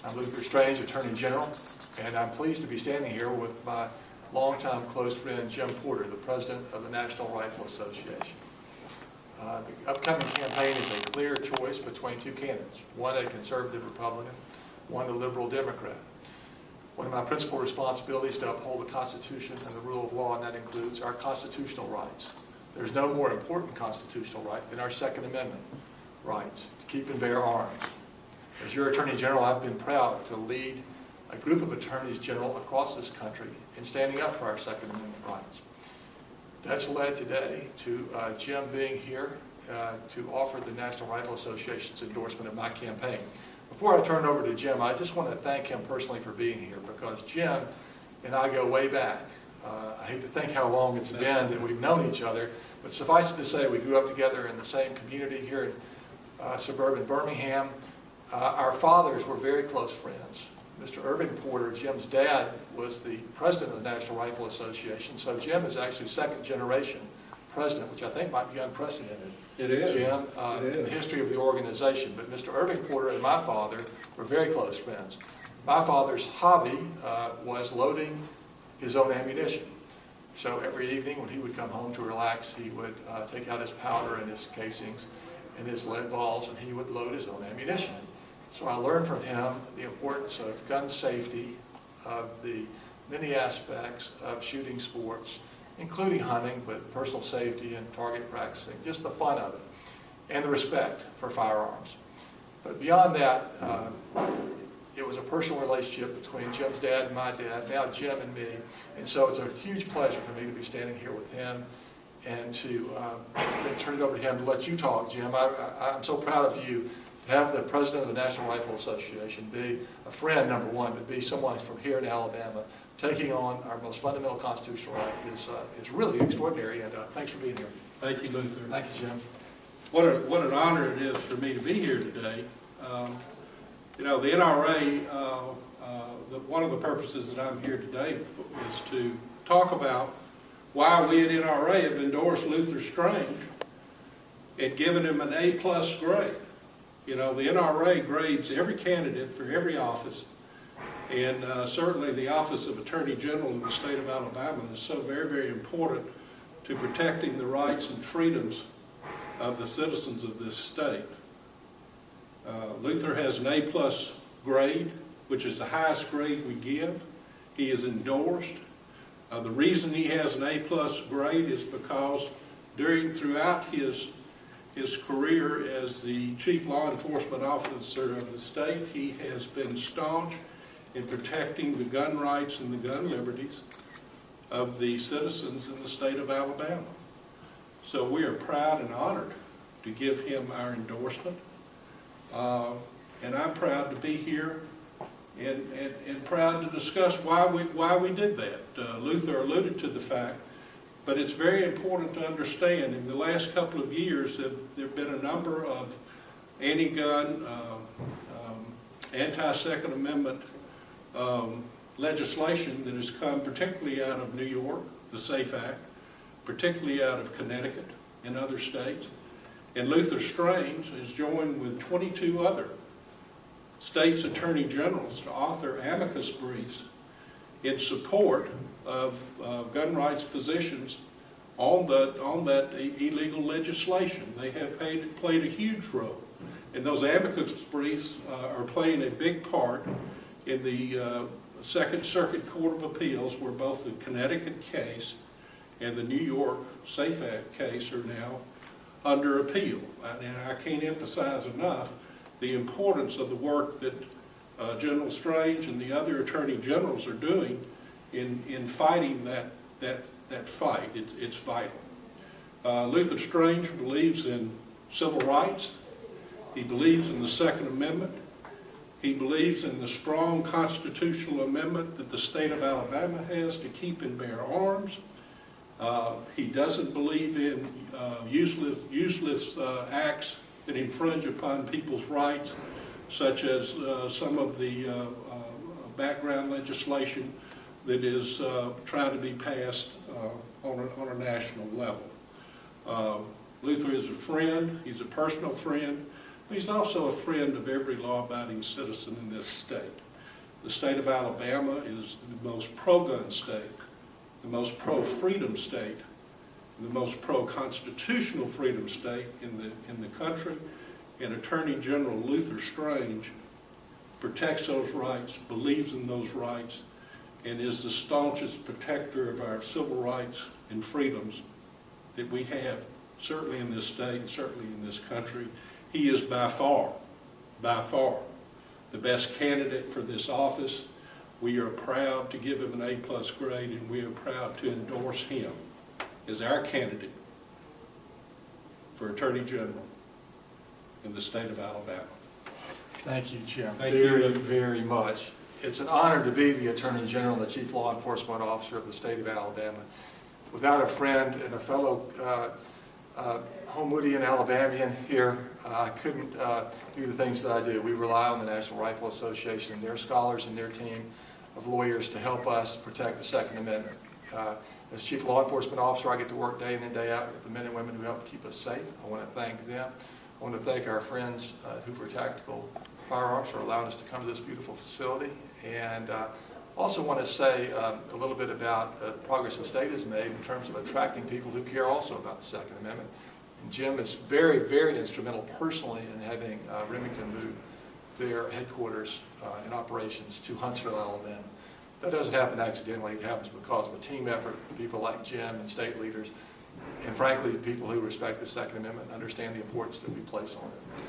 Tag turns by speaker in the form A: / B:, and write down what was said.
A: I'm Luther Strange, Attorney General, and I'm pleased to be standing here with my longtime close friend Jim Porter, the President of the National Rifle Association. The upcoming campaign is a clear choice between two candidates, one a conservative Republican, one a liberal Democrat. One of my principal responsibilities is to uphold the Constitution and the rule of law, and that includes our constitutional rights. There's no more important constitutional right than our Second Amendment rights to keep and bear arms. As your Attorney General, I've been proud to lead a group of Attorneys General across this country in standing up for our Second Amendment rights. That's led today to Jim being here to offer the National Rifle Association's endorsement of my campaign. Before I turn it over to Jim, I just want to thank him personally for being here, because Jim and I go way back. I hate to think how long it's been that we've known each other, but suffice it to say we grew up together in the same community here in suburban Birmingham. Our fathers were very close friends. Mr. Irving Porter, Jim's dad, was the president of the National Rifle Association, so Jim is actually second generation president, which I think might be unprecedented.
B: It is.
A: Jim, in the history of the organization. But Mr. Irving Porter and my father were very close friends. My father's hobby was loading his own ammunition. So every evening when he would come home to relax, he would take out his powder and his casings and his lead balls, and he would load his own ammunition. So I learned from him the importance of gun safety, of the many aspects of shooting sports, including hunting, but personal safety and target practicing, just the fun of it, and the respect for firearms. But beyond that, it was a personal relationship between Jim's dad and my dad, now Jim and me, and so it's a huge pleasure for me to be standing here with him and to then turn it over to him to let you talk, Jim. I'm so proud of you. To have the President of the National Rifle Association be a friend, number one, but be someone from here in Alabama taking on our most fundamental constitutional right is really extraordinary, and thanks for being here.
B: Thank you, Luther.
A: Thank you, Jim.
B: What an honor it is for me to be here today. You know, the NRA, one of the purposes that I'm here today is to talk about why we at NRA have endorsed Luther Strange and given him an A+ grade. You know, the NRA grades every candidate for every office, and certainly the office of Attorney General in the state of Alabama is so very, very important to protecting the rights and freedoms of the citizens of this state. Luther has an A+ grade, which is the highest grade we give. He is endorsed. The reason he has an A+ grade is because throughout his career as the Chief Law Enforcement Officer of the state, he has been staunch in protecting the gun rights and the gun liberties of the citizens in the state of Alabama. So we are proud and honored to give him our endorsement. And I'm proud to be here and proud to discuss why we did that. Luther alluded to the fact, but it's very important to understand in the last couple of years that there have been a number of anti-gun, anti-Second Amendment legislation that has come particularly out of New York, the SAFE Act, particularly out of Connecticut and other states. And Luther Strange has joined with 22 other states' attorney generals to author amicus briefs in support of gun rights positions on that illegal legislation. They have played a huge role, and those amicus briefs are playing a big part in the Second Circuit Court of Appeals, where both the Connecticut case and the New York SAFE Act case are now under appeal. And I can't emphasize enough the importance of the work that General Strange and the other attorney generals are doing in fighting that fight. It's vital. Luther Strange believes in civil rights. He believes in the Second Amendment. He believes in the strong constitutional amendment that the state of Alabama has to keep and bear arms. He doesn't believe in useless acts that infringe upon people's rights, such as some of the background legislation that is trying to be passed on a national level. Luther is a friend. He's a personal friend. He's also a friend of every law-abiding citizen in this state. The state of Alabama is the most pro-gun state, the most pro-freedom state, and the most pro-constitutional freedom state in the country. And Attorney General Luther Strange protects those rights, believes in those rights, and is the staunchest protector of our civil rights and freedoms that we have, certainly in this state and certainly in this country. He is by far, the best candidate for this office. We are proud to give him an A+ grade, and we are proud to endorse him as our candidate for Attorney General in the state of Alabama.
A: Thank you, Jim,
B: Thank
A: very,
B: you.
A: very much. It's an honor to be the Attorney General and the Chief Law Enforcement Officer of the state of Alabama. Without a friend and a fellow Homewoodian Alabamian here, I couldn't do the things that I do. We rely on the National Rifle Association and their scholars and their team of lawyers to help us protect the Second Amendment. As Chief Law Enforcement Officer, I get to work day in and day out with the men and women who help keep us safe. I want to thank them. I want to thank our friends at Hoover Tactical Firearms for allowing us to come to this beautiful facility. And also want to say a little bit about the progress the state has made in terms of attracting people who care also about the Second Amendment. And Jim is very, very instrumental personally in having Remington move their headquarters and operations to Huntsville, Alabama. That doesn't happen accidentally. It happens because of a team effort, people like Jim and state leaders, and frankly, people who respect the Second Amendment and understand the importance that we place on it.